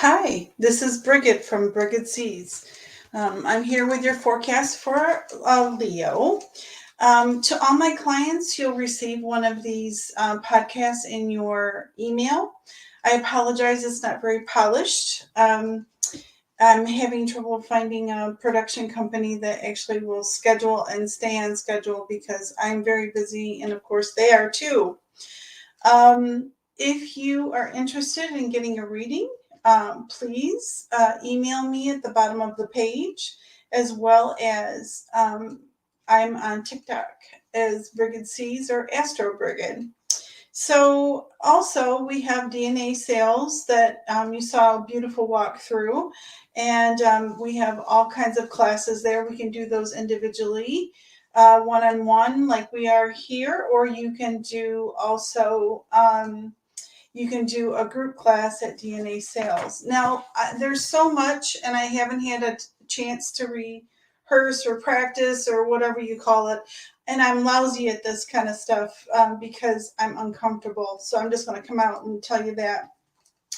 Hi, this is Brigid from Brighidsees. I'm here with your forecast for Leo. To all my clients, you'll receive one of these podcasts in your email. I apologize, it's not very polished. I'm having trouble finding a production company that actually will schedule and stay on schedule because I'm very busy, and of course, they are too. If you are interested in getting a reading, please email me at the bottom of the page, as well as I'm on TikTok as Brighidsees or Astro Brigid. So also we have DNA sales that you saw a beautiful walkthrough, and we have all kinds of classes there. We can do those individually, one-on-one like we are here, or you can do also you can do a group class at DNA sales. Now there's so much, and I haven't had a chance to rehearse or practice or whatever you call it, and I'm lousy at this kind of stuff because I'm uncomfortable. So I'm just going to come out and tell you that.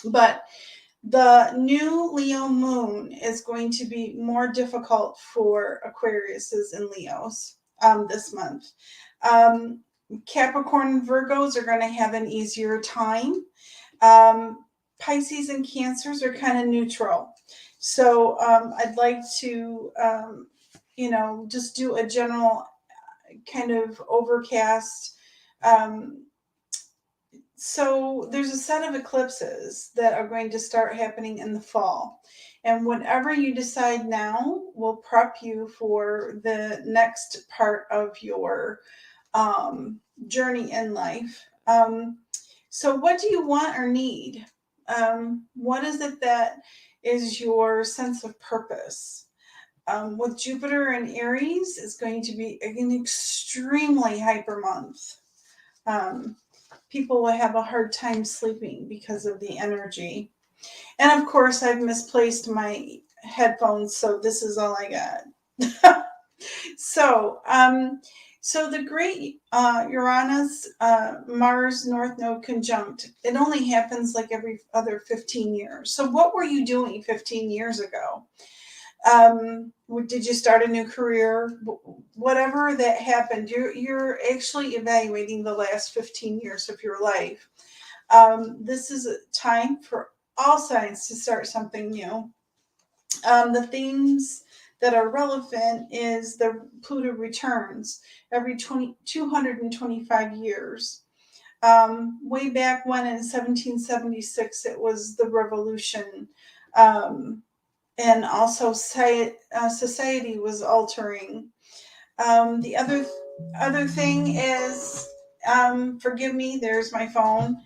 But the new Leo moon is going to be more difficult for Aquariuses and Leos this month. Capricorn and Virgos are going to have an easier time. Pisces and Cancers are kind of neutral. So I'd like to, just do a general kind of overcast. So there's a set of eclipses that are going to start happening in the fall. And whatever you decide now will prep you for the next part of your journey in life. So what do you want or need? What is it that is your sense of purpose? With Jupiter and Aries, it's going to be an extremely hyper month. People will have a hard time sleeping because of the energy. And of course, I've misplaced my headphones, so this is all I got. So the great Uranus Mars North Node conjunct, it only happens like every other 15 years. So what were you doing 15 years ago? Did you start a new career? Whatever that happened, you're actually evaluating the last 15 years of your life. This is a time for all signs to start something new. The themes that are relevant is the Pluto returns every 225 years. Way back when in 1776, it was the revolution. And also society was altering. The other thing is, forgive me, there's my phone.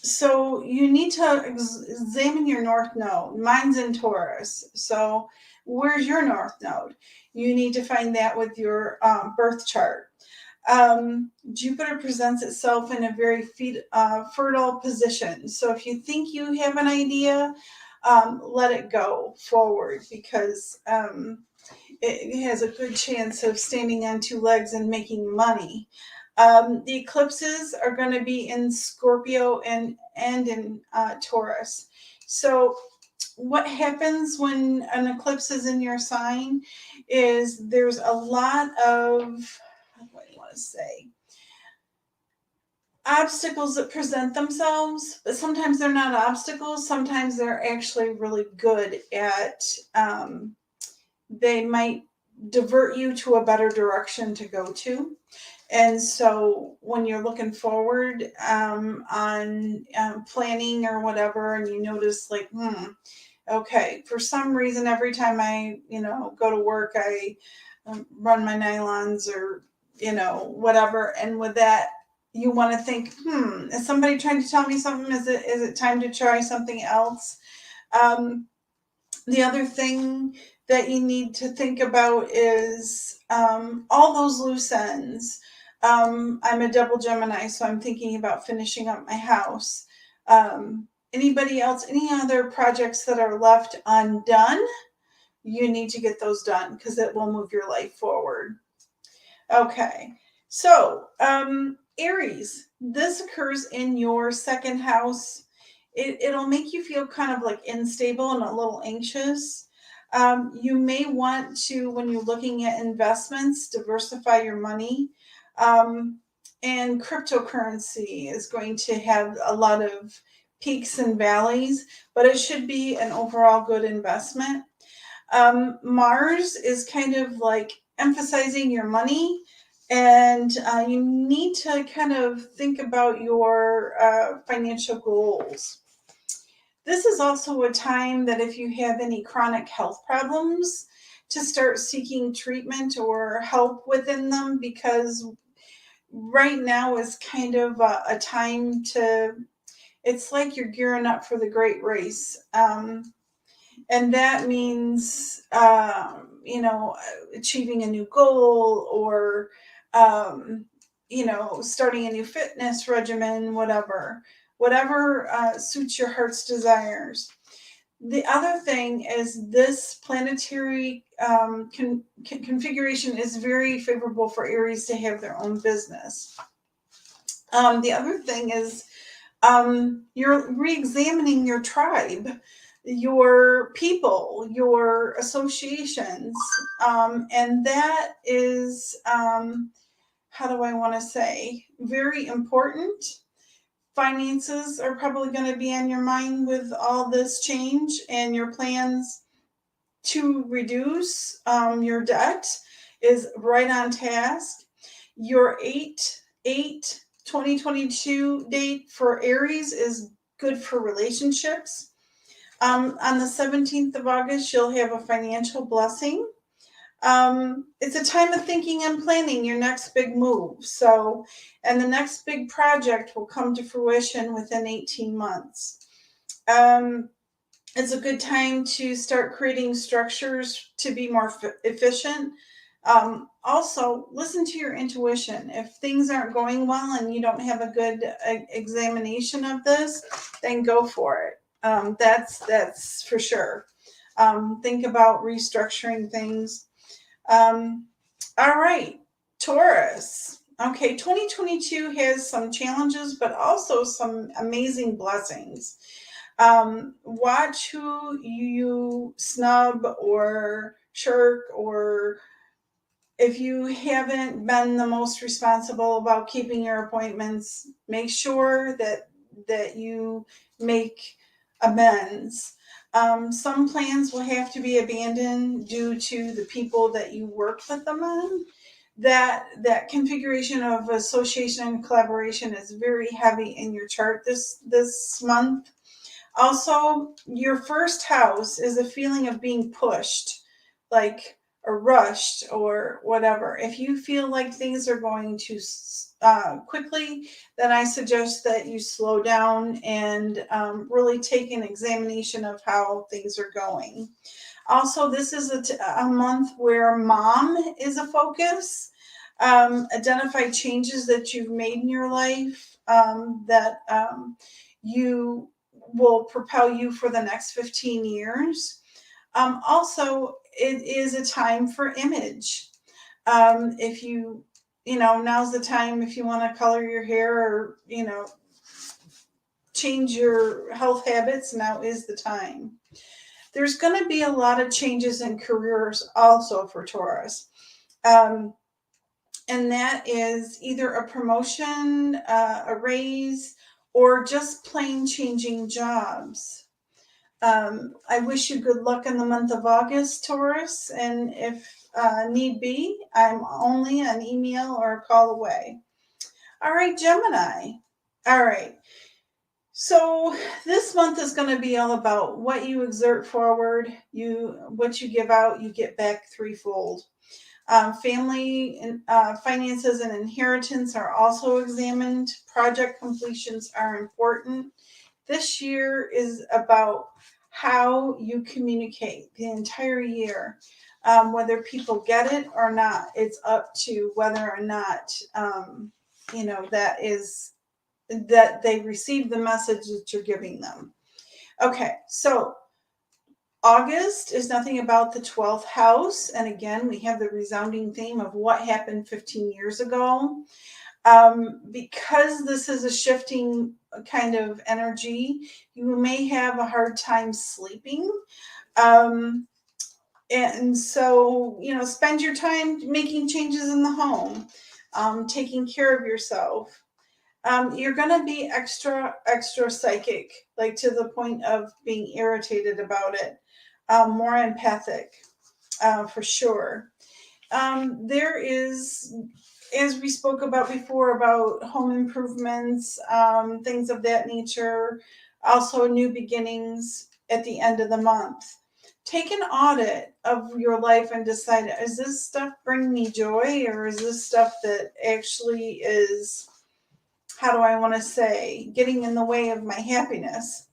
So you need to examine your North Node. Mine's in Taurus. So where's your North Node? You need to find that with your birth chart. Jupiter presents itself in a very fertile position. So if you think you have an idea, let it go forward, because it has a good chance of standing on two legs and making money. The eclipses are going to be in Scorpio and in Taurus. So what happens when an eclipse is in your sign is there's a lot of, what do you want to say, obstacles that present themselves, but sometimes they're not obstacles. Sometimes they're actually really good at, they might divert you to a better direction to go to. And so when you're looking forward on planning or whatever, and you notice like, okay, for some reason, every time I, go to work, I run my nylons or, whatever. And with that, you want to think, is somebody trying to tell me something? Is it time to try something else? The other thing that you need to think about is all those loose ends. I'm a double Gemini, so I'm thinking about finishing up my house. Anybody else, any other projects that are left undone, you need to get those done because it will move your life forward. Okay, so Aries, this occurs in your second house. it'll make you feel kind of like unstable and a little anxious. You may want to, when you're looking at investments, diversify your money. Um, and cryptocurrency is going to have a lot of peaks and valleys, but it should be an overall good investment. Mars is kind of like emphasizing your money, and you need to kind of think about your financial goals. This is also a time that if you have any chronic health problems, to start seeking treatment or help within them, because right now is kind of a time to, it's like you're gearing up for the great race. And that means, achieving a new goal, or, starting a new fitness regimen, whatever suits your heart's desires. The other thing is this planetary configuration is very favorable for Aries to have their own business. The other thing is you're re-examining your tribe, your people, your associations, and that is, how do I want to say, very important. Finances are probably going to be on your mind with all this change, and your plans to reduce your debt is right on task. Your 8/8/2022 date for Aries is good for relationships. On the 17th of August, you'll have a financial blessing. It's a time of thinking and planning your next big move. So, and the next big project will come to fruition within 18 months. It's a good time to start creating structures to be more efficient. Also, listen to your intuition. If things aren't going well and you don't have a good examination of this, then go for it. That's for sure. Think about restructuring things. All right, Taurus. Okay, 2022 has some challenges, but also some amazing blessings. Watch who you snub or shirk, or if you haven't been the most responsible about keeping your appointments, make sure that you make amends. Some plans will have to be abandoned due to the people that you work with them on. That configuration of association and collaboration is very heavy in your chart this month. Also, your first house is a feeling of being pushed, like, or rushed, or whatever. If you feel like things are going too quickly, then I suggest that you slow down and really take an examination of how things are going. Also, this is a month where mom is a focus. Identify changes that you've made in your life that you will propel you for the next 15 years. Also, it is a time for image. If now's the time if you want to color your hair, or, change your health habits, now is the time. There's going to be a lot of changes in careers also for Taurus. And that is either a promotion, a raise, or just plain changing jobs. I wish you good luck in the month of August, Taurus, and if need be, I'm only an email or a call away. All right, Gemini. All right. So this month is going to be all about what you exert forward, what you give out, you get back threefold. Family and finances and inheritance are also examined. Project completions are important. This year is about how you communicate the entire year. Whether people get it or not, it's up to whether or not, that they receive the message that you're giving them. Okay, so August is nothing about the 12th house. And again, we have the resounding theme of what happened 15 years ago. Because this is a shifting kind of energy, you may have a hard time sleeping. Um, and so, spend your time making changes in the home, taking care of yourself. You're going to be extra psychic, like to the point of being irritated about it, more empathic, for sure. There is, as we spoke about before, about home improvements, things of that nature, also new beginnings at the end of the month. Take an audit of your life and decide, is this stuff bring me joy, or is this stuff that actually is, how do I want to say, getting in the way of my happiness?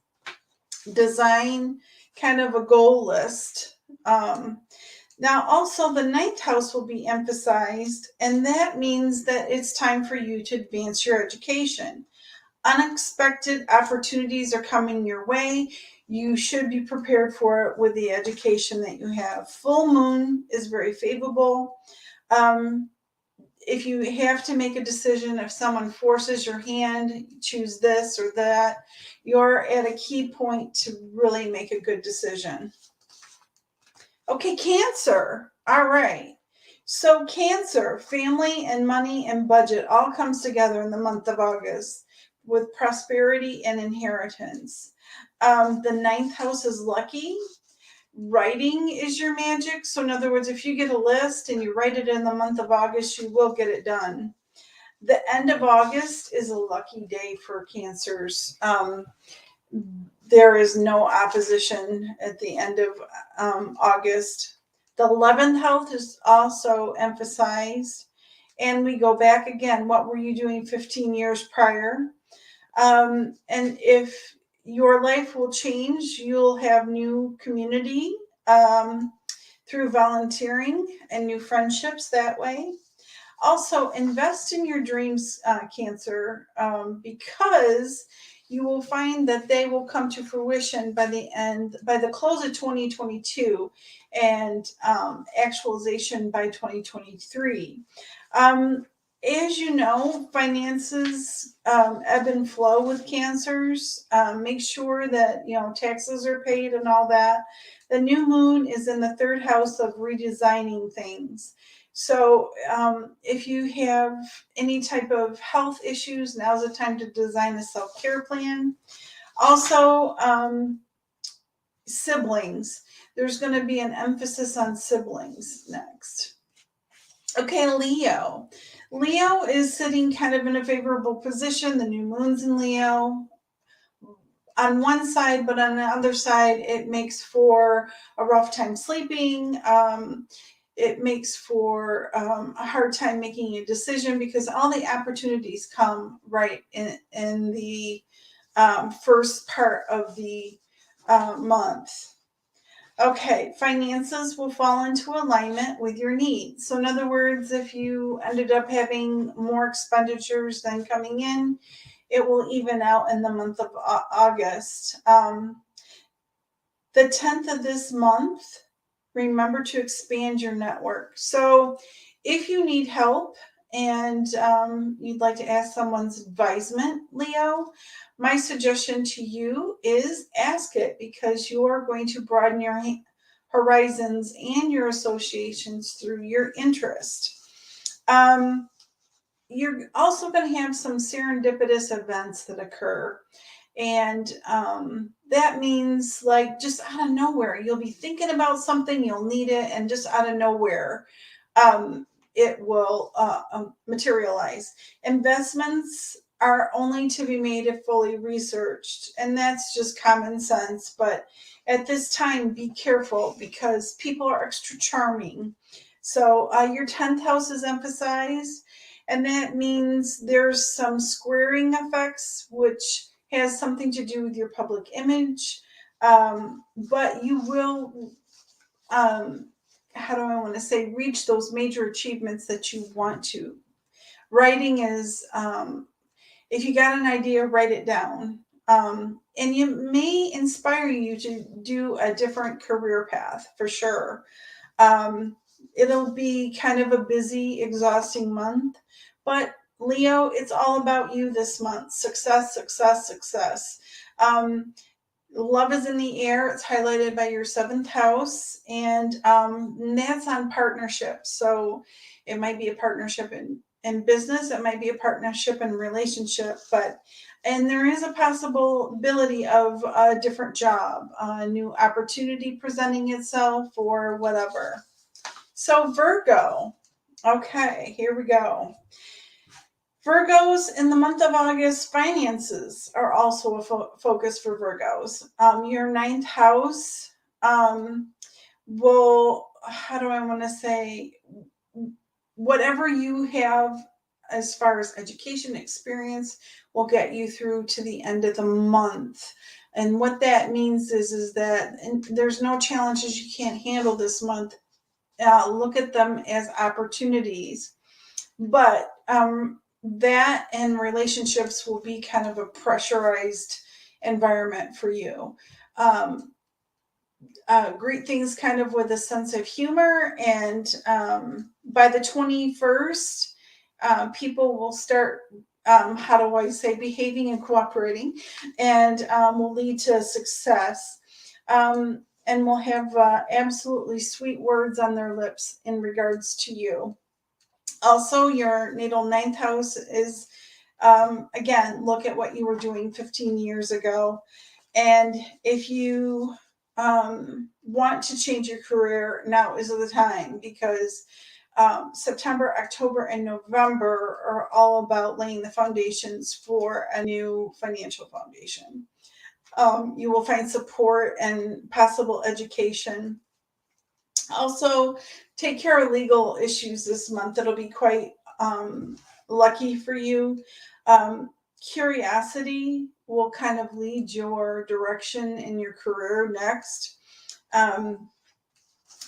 Design kind of a goal list. Now, also, the ninth house will be emphasized, and that means that it's time for you to advance your education. Unexpected opportunities are coming your way. You should be prepared for it with the education that you have. Full moon is very favorable. Um, if you have to make a decision, if someone forces your hand, choose this or that, you're at a key point to really make a good decision. Okay, Cancer. All right. So, Cancer, family and money and budget all comes together in the month of August with prosperity and inheritance. The ninth house is lucky. Writing is your magic. So, in other words, if you get a list and you write it in the month of August, you will get it done. The end of August is a lucky day for Cancers. There is no opposition at the end of August. The 11th house is also emphasized. And we go back again. What were you doing 15 years prior? And if your life will change, you'll have new community through volunteering and new friendships that way. Also, invest in your dreams, Cancer, because you will find that they will come to fruition by the close of 2022, and actualization by 2023. As you know, finances ebb and flow with Cancers. Make sure that taxes are paid and all that. The new moon is in the third house of redesigning things. So if you have any type of health issues, now's the time to design a self-care plan. Also, siblings. There's going to be an emphasis on siblings next. Okay, Leo. Leo is sitting kind of in a favorable position. The new moon's in Leo on one side, but on the other side, it makes for a rough time sleeping. It makes for a hard time making a decision because all the opportunities come right in the first part of the month. Okay, finances will fall into alignment with your needs. So in other words, if you ended up having more expenditures than coming in, it will even out in the month of August. The 10th of this month, remember to expand your network. So if you need help and you'd like to ask someone's advisement, Leo, my suggestion to you is ask it, because you are going to broaden your horizons and your associations through your interest. You're also going to have some serendipitous events that occur. And that means, like, just out of nowhere, you'll be thinking about something, you'll need it, and just out of nowhere, it will materialize. Investments are only to be made if fully researched, and that's just common sense. But at this time, be careful because people are extra charming. So your 10th house is emphasized, and that means there's some squaring effects, which has something to do with your public image. But you will, how do I want to say, reach those major achievements that you want to. Writing is, if you got an idea, write it down. And it may inspire you to do a different career path for sure. It'll be kind of a busy, exhausting month, but Leo, it's all about you this month. Success, success, success. Love is in the air. It's highlighted by your seventh house, and that's on partnerships. So it might be a partnership in business, it might be a partnership in relationship, and there is a possibility of a different job, a new opportunity presenting itself, or whatever. So Virgo, okay, here we go. Virgos in the month of August, finances are also a focus for Virgos. Your ninth house will, how do I want to say, whatever you have as far as education experience will get you through to the end of the month. And what that means is that there's no challenges you can't handle this month. Look at them as opportunities. But that and relationships will be kind of a pressurized environment for you. Greet things kind of with a sense of humor, and by the 21st, people will start, how do I say, behaving and cooperating, and will lead to success. And will have absolutely sweet words on their lips in regards to you. Also, your natal ninth house is, again, look at what you were doing 15 years ago. And if you want to change your career, now is the time, because September, October, and November are all about laying the foundations for a new financial foundation. You will find support and possible education. Also, take care of legal issues this month. It'll be quite lucky for you. Curiosity will kind of lead your direction in your career next.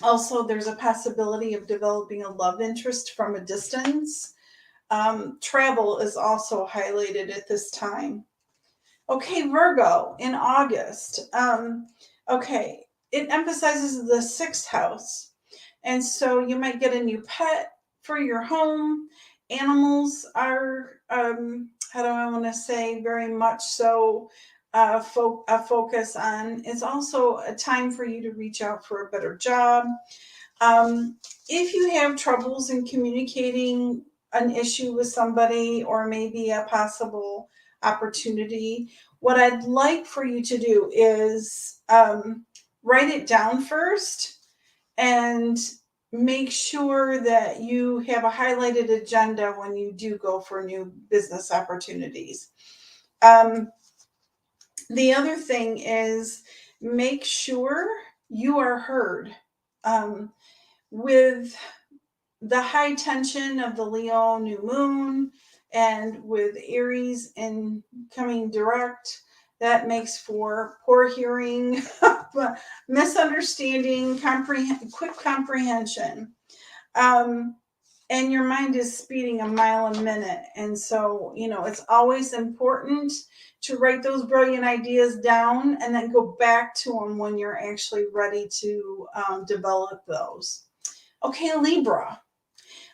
Also, there's a possibility of developing a love interest from a distance. Travel is also highlighted at this time. Okay, Virgo in August. Okay, it emphasizes the sixth house. And so you might get a new pet for your home. Animals are, how do I want to say, very much so a focus on. It's also a time for you to reach out for a better job. If you have troubles in communicating an issue with somebody, or maybe a possible opportunity, what I'd like for you to do is write it down first, and make sure that you have a highlighted agenda when you do go for new business opportunities. The other thing is, make sure you are heard. With the high tension of the Leo new moon, and with Aries in coming direct, that makes for poor hearing, misunderstanding, quick comprehension. And your mind is speeding a mile a minute. And so, it's always important to write those brilliant ideas down and then go back to them when you're actually ready to develop those. Okay, Libra.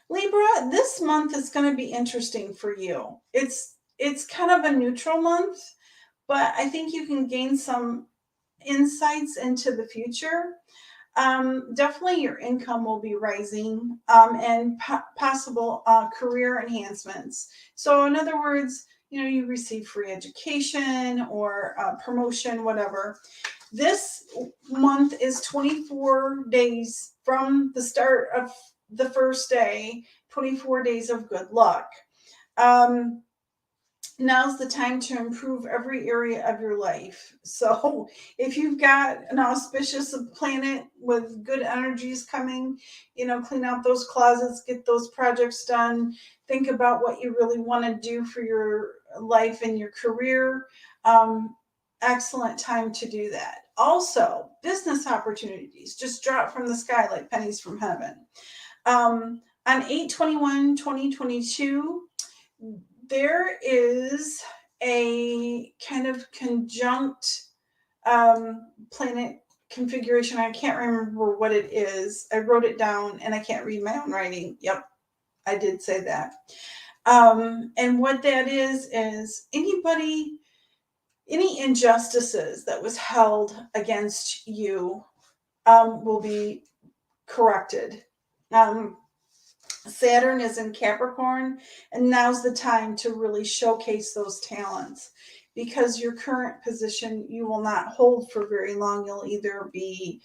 Libra, this month is going to be interesting for you. It's kind of a neutral month, but I think you can gain some insights into the future. Definitely your income will be rising, and possible career enhancements. So in other words, you receive free education or promotion, whatever. This month is 24 days from the start of the first day, 24 days of good luck. Now's the time to improve every area of your life. So if you've got an auspicious planet with good energies coming, clean out those closets, get those projects done, think about what you really want to do for your life and your career. Excellent time to do that. Also, business opportunities just drop from the sky like pennies from heaven. On 8/21/2022, there is a kind of conjunct planet configuration. I can't remember what it is. I wrote it down and I can't read my own writing. Yep, I did say that. And what that is any injustices that was held against you will be corrected. Um, Saturn is in Capricorn, and now's the time to really showcase those talents, because your current position you will not hold for very long. You'll either be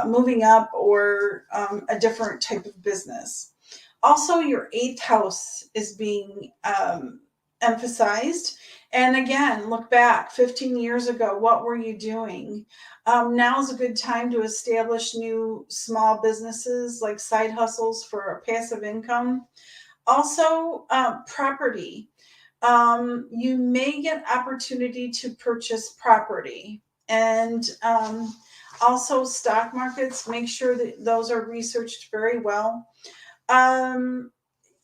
moving up or a different type of business. Also, your eighth house is being emphasized. And again, look back 15 years ago, what were you doing? Now is a good time to establish new small businesses, like side hustles for passive income. Also, property. You may get opportunity to purchase property. And also, stock markets, make sure that those are researched very well. Um,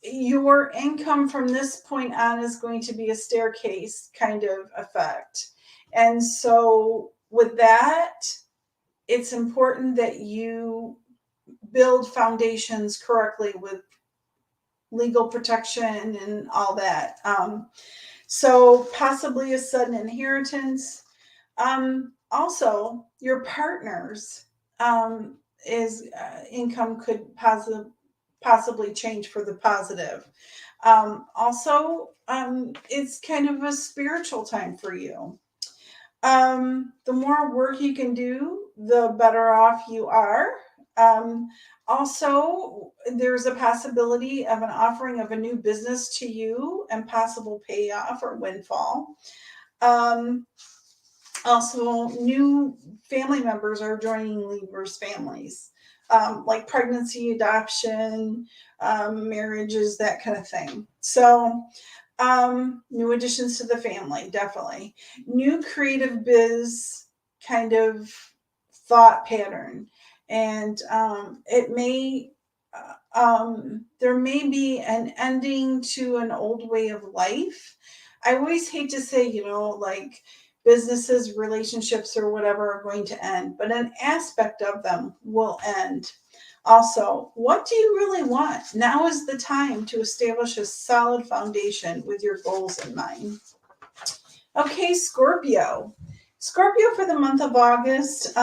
your income from this point on is going to be a staircase kind of effect. And so, with that, it's important that you build foundations correctly with legal protection and all that. So, possibly a sudden inheritance. Also, your partner's is income could possibly change for the positive. Also, it's kind of a spiritual time for you. The more work you can do, the better off you are. Um, Also, there's a possibility of an offering of a new business to you and possible payoff or windfall. Um, Also, new family members are joining Libras families, like pregnancy, adoption, marriages, that kind of thing. So, new additions to the family, definitely. New creative biz kind of thought pattern. And there may be an ending to an old way of life. I always hate to say, like businesses, relationships, or whatever are going to end, but an aspect of them will end. Also, what do you really want? Now is the time to establish a solid foundation with your goals in mind. Okay, Scorpio. Scorpio for the month of August.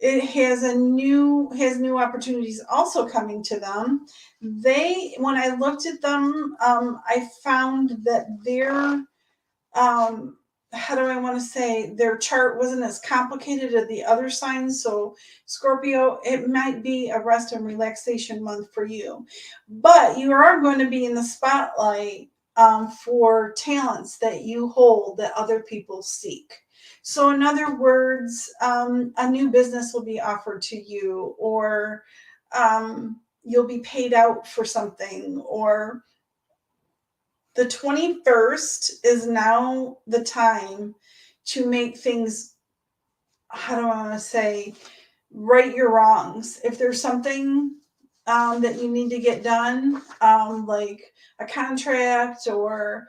It has new opportunities also coming to them. When I looked at them, I found that um, how do I want to say, their chart wasn't as complicated as the other signs. So, Scorpio, it might be a rest and relaxation month for you, but you are going to be in the spotlight for talents that you hold that other people seek. So, in other words, a new business will be offered to you, or you'll be paid out for something, or the 21st is now the time to make things, how do I want to say, right your wrongs. If there's something that you need to get done, like a contract, or,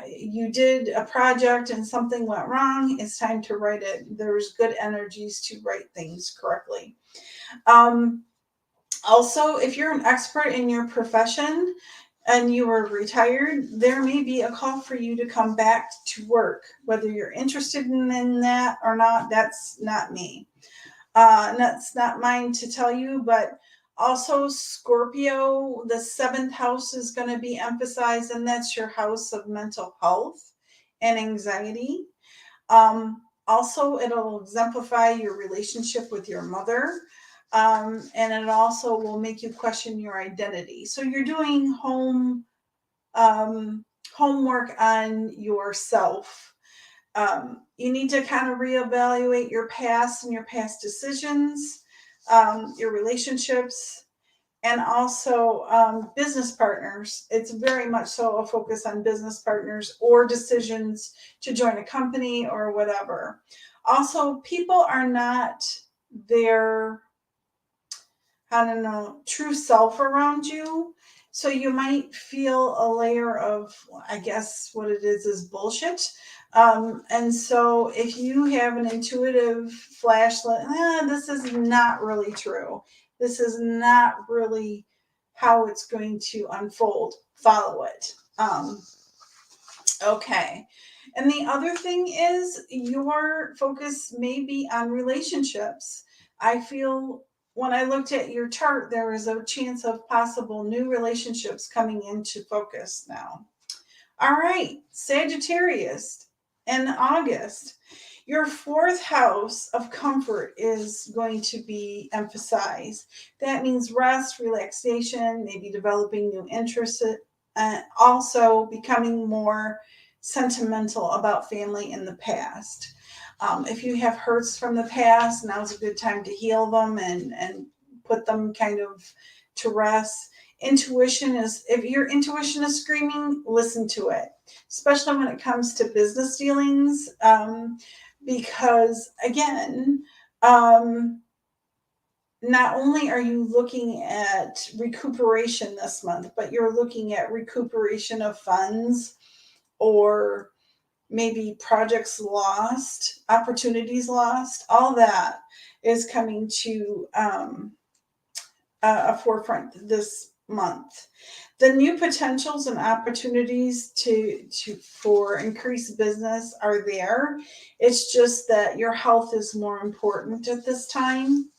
you did a project and something went wrong, it's time to write it. There's good energies to write things correctly. Um, Also, if you're an expert in your profession and you are retired, there may be a call for you to come back to work. Whether you're interested in that or not, that's not me. That's not mine to tell you, but also, Scorpio, the seventh house is going to be emphasized, and that's your house of mental health and anxiety. Also, it'll exemplify your relationship with your mother. And it also will make you question your identity. So you're doing homework on yourself. You need to kind of reevaluate your past and your past decisions, your relationships, and also business partners. It's very much so a focus on business partners or decisions to join a company or whatever. Also, people are not their, I don't know, true self around you. So you might feel a layer of, I guess what it is bullshit. And so if you have an intuitive flashlight, this is not really true. This is not really how it's going to unfold. Follow it. Okay. And the other thing is your focus may be on relationships. I feel when I looked at your chart, there is a chance of possible new relationships coming into focus now. All right, Sagittarius in August. Your fourth house of comfort is going to be emphasized. That means rest, relaxation, maybe developing new interests, and also becoming more sentimental about family in the past. If you have hurts from the past, now's a good time to heal them and put them kind of to rest. Intuition is, if your intuition is screaming, listen to it, especially when it comes to business dealings. Because again, not only are you looking at recuperation this month, but you're looking at recuperation of funds or maybe projects lost, opportunities lost. All that is coming to a forefront this month. The new potentials and opportunities to for increased business are there. It's just that your health is more important at this time.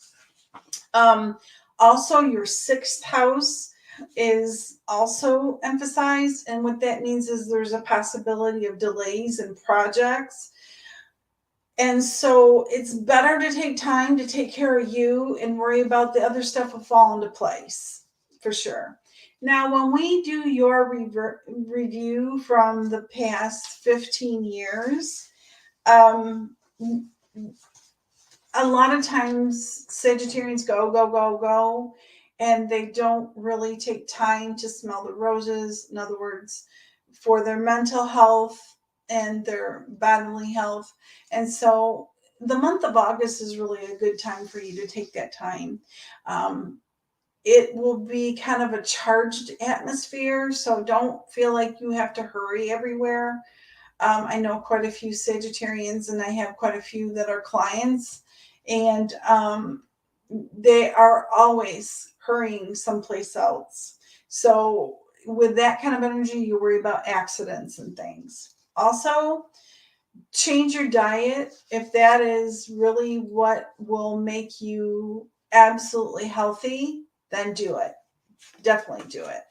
Um, Also, your sixth house is also emphasized, and what that means is there's a possibility of delays in projects. And so it's better to take time to take care of you and worry about the other stuff will fall into place for sure. Now, when we do your review from the past 15 years, um, a lot of times Sagittarians go, go, go, go, and they don't really take time to smell the roses. In other words, for their mental health and their bodily health. And so the month of August is really a good time for you to take that time. It will be kind of a charged atmosphere, so don't feel like you have to hurry everywhere. I know quite a few Sagittarians, and I have quite a few that are clients, and they are always hurrying someplace else. So, with that kind of energy, you worry about accidents and things. Also, change your diet if that is really what will make you absolutely healthy, then do it. Definitely do it.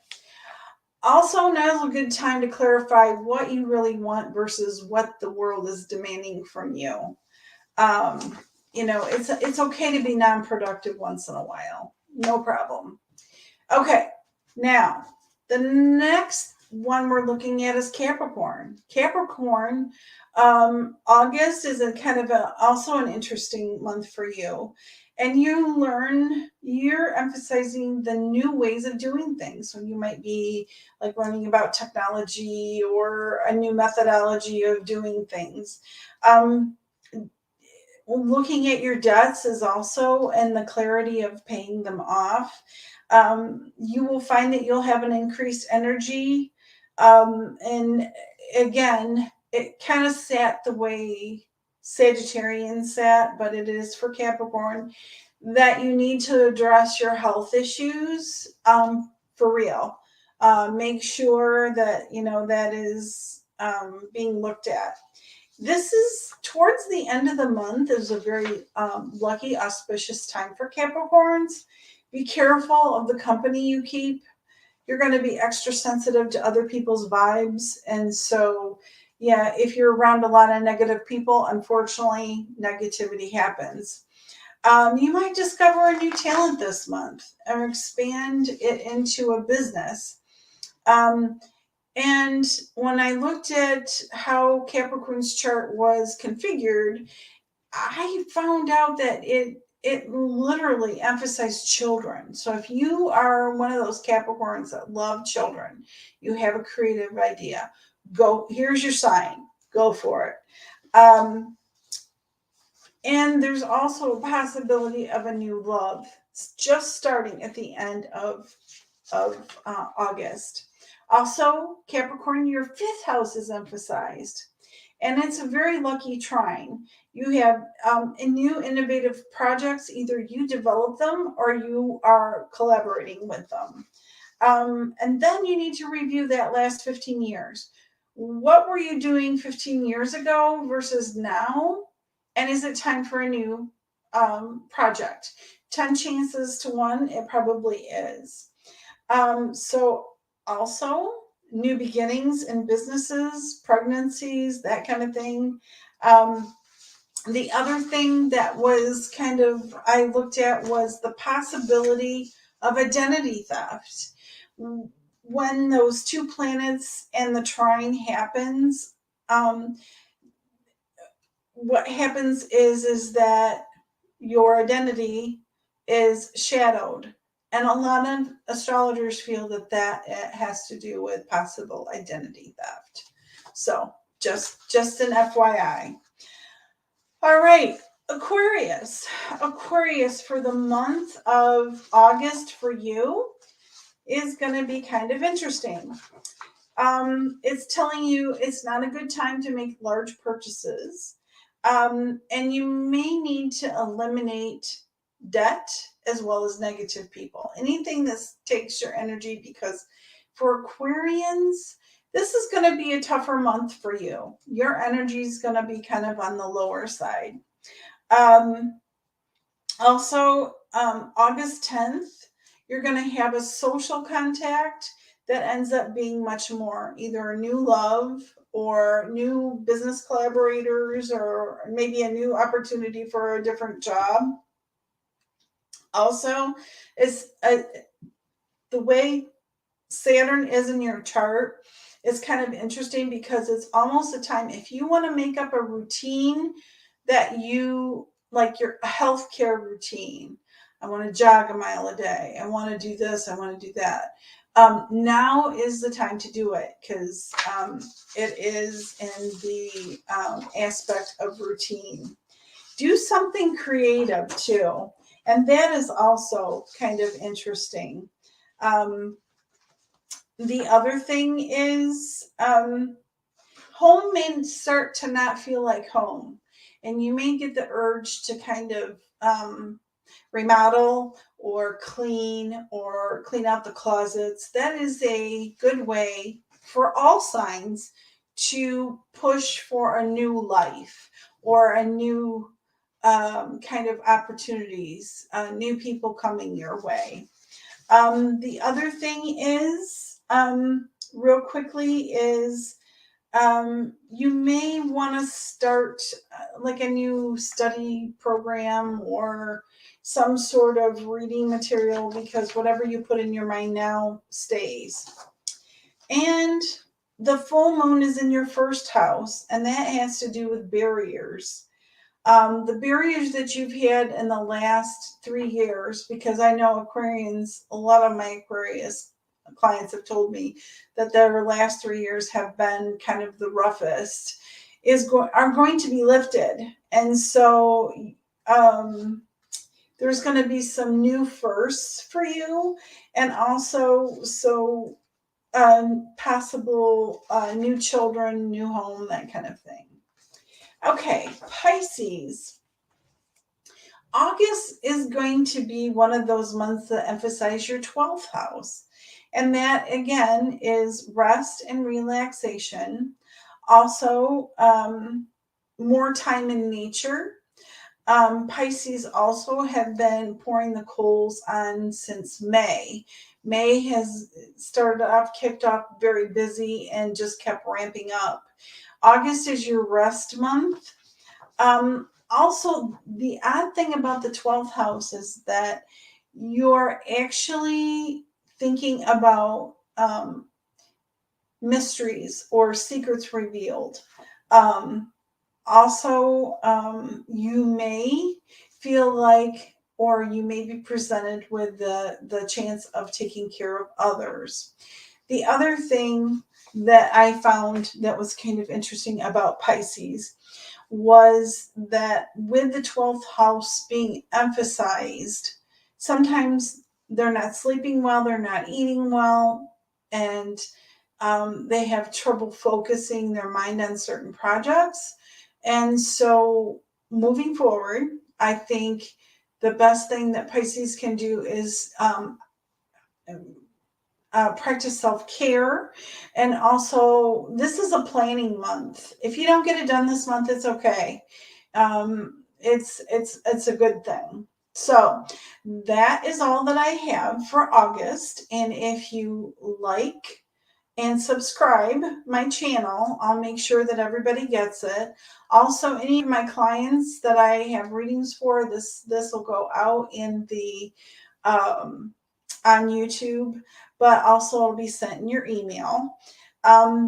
Also, now's a good time to clarify what you really want versus what the world is demanding from you. Um, it's okay to be non-productive once in a while. No problem. Okay, now the next one we're looking at is Capricorn. Capricorn, August is a kind of also an interesting month for you. And you're emphasizing the new ways of doing things. So you might be like learning about technology or a new methodology of doing things. Looking at your debts is also, and the clarity of paying them off. You will find that you'll have an increased energy. And again, it kind of sat the way Sagittarian sat, but it is for Capricorn that you need to address your health issues for real. Make sure that, that is being looked at. This is towards the end of the month is a very lucky, auspicious time for Capricorns. Be careful of the company you keep. You're going to be extra sensitive to other people's vibes. And so, yeah, if you're around a lot of negative people, unfortunately, negativity happens. You might discover a new talent this month or expand it into a business. And when I looked at how Capricorn's chart was configured, I found out that it literally emphasized children. So if you are one of those Capricorns that love children, you have a creative idea, go, here's your sign, go for it. And there's also a possibility of a new love just starting at the end of August. Also, Capricorn, your fifth house is emphasized, and it's a very lucky trine. You have new innovative projects, either you develop them or you are collaborating with them. And then you need to review that last 15 years. What were you doing 15 years ago versus now? And is it time for a new project? 10 chances to 1, it probably is. So, also, new beginnings in businesses, pregnancies, that kind of thing. The other thing that was kind of I looked at was the possibility of identity theft. When those two planets and the trine happens, um, what happens is that your identity is shadowed, and a lot of astrologers feel that that has to do with possible identity theft. So just an FYI. All right, Aquarius. Aquarius, for the month of August for you is going to be kind of interesting. It's telling you it's not a good time to make large purchases. And you may need to eliminate debt as well as negative people. Anything that takes your energy, because for Aquarians, this is going to be a tougher month for you. Your energy is going to be kind of on the lower side. Also, August 10th, you're going to have a social contact that ends up being much more either a new love or new business collaborators or maybe a new opportunity for a different job. Also, the way Saturn is in your chart is kind of interesting because it's almost a time if you want to make up a routine that you like, your healthcare routine. I want to jog a mile a day. I want to do this. I want to do that. Now is the time to do it because it is in the aspect of routine. Do something creative too. And that is also kind of interesting. The other thing is home may start to not feel like home. And you may get the urge to kind of remodel or clean out the closets. That is a good way for all signs to push for a new life or a new kind of opportunities, new people coming your way. The other thing is, real quickly, is you may want to start like a new study program or some sort of reading material because whatever you put in your mind now stays. And the full moon is in your first house, and that has to do with barriers. The barriers that you've had in the last 3 years, because I know Aquarians, a lot of my Aquarius clients have told me that their last 3 years have been kind of the roughest, are going to be lifted. And so there's going to be some new firsts for you, and also possible new children, new home, that kind of thing. Okay, Pisces. August is going to be one of those months that emphasize your 12th house. And that, again, is rest and relaxation. Also, more time in nature. Pisces also have been pouring the coals on since May. May has kicked off very busy and just kept ramping up. August is your rest month. Also, the odd thing about the 12th house is that you're actually thinking about mysteries or secrets revealed. Also, you may feel like, or you may be presented with the chance of taking care of others. The other thing that I found that was kind of interesting about Pisces was that with the 12th house being emphasized, sometimes they're not sleeping well, they're not eating well, and they have trouble focusing their mind on certain projects. And so moving forward, I think the best thing that Pisces can do is practice self-care. And also, this is a planning month. If you don't get it done this month, it's okay. It's a good thing. So that is all that I have for August. And if you like and subscribe my channel, I'll make sure that everybody gets it. Also, any of my clients that I have readings for, this will go out in the on YouTube, but also it'll be sent in your email.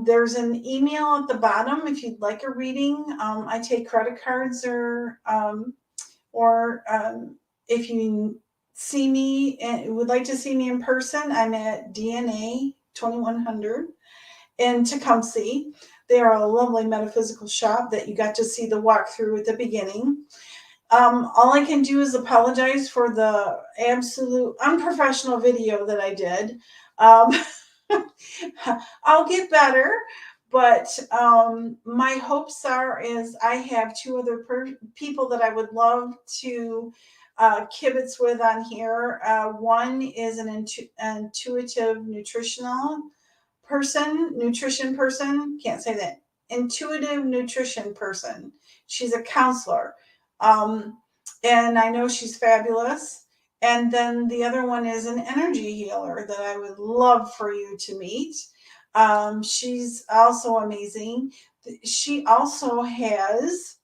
There's an email at the bottom if you'd like a reading. I take credit cards or if you see me and would like to see me in person, I'm at DNA 2100 in Tecumseh. They are a lovely metaphysical shop that you got to see the walkthrough at the beginning. All I can do is apologize for the absolute unprofessional video that I did. I'll get better, but my hopes is I have two other people that I would love to kibitz with on here. One is an intuitive nutrition person, can't say that, intuitive nutrition person. She's a counselor. And I know she's fabulous. And then the other one is an energy healer that I would love for you to meet. She's also amazing. She also has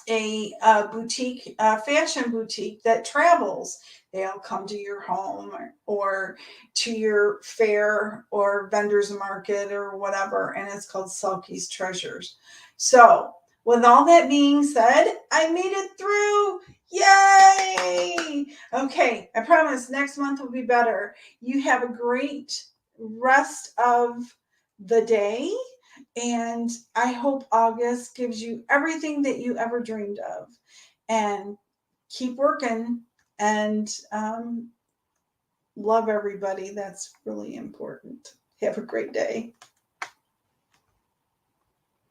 a boutique, fashion boutique that travels. They'll come to your home or to your fair or vendor's market or whatever, and it's called Selkie's Treasures. So, with all that being said, I made it through. Yay! Okay, I promise next month will be better. You have a great rest of the day. And I hope August gives you everything that you ever dreamed of. And keep working and love everybody. That's really important. Have a great day.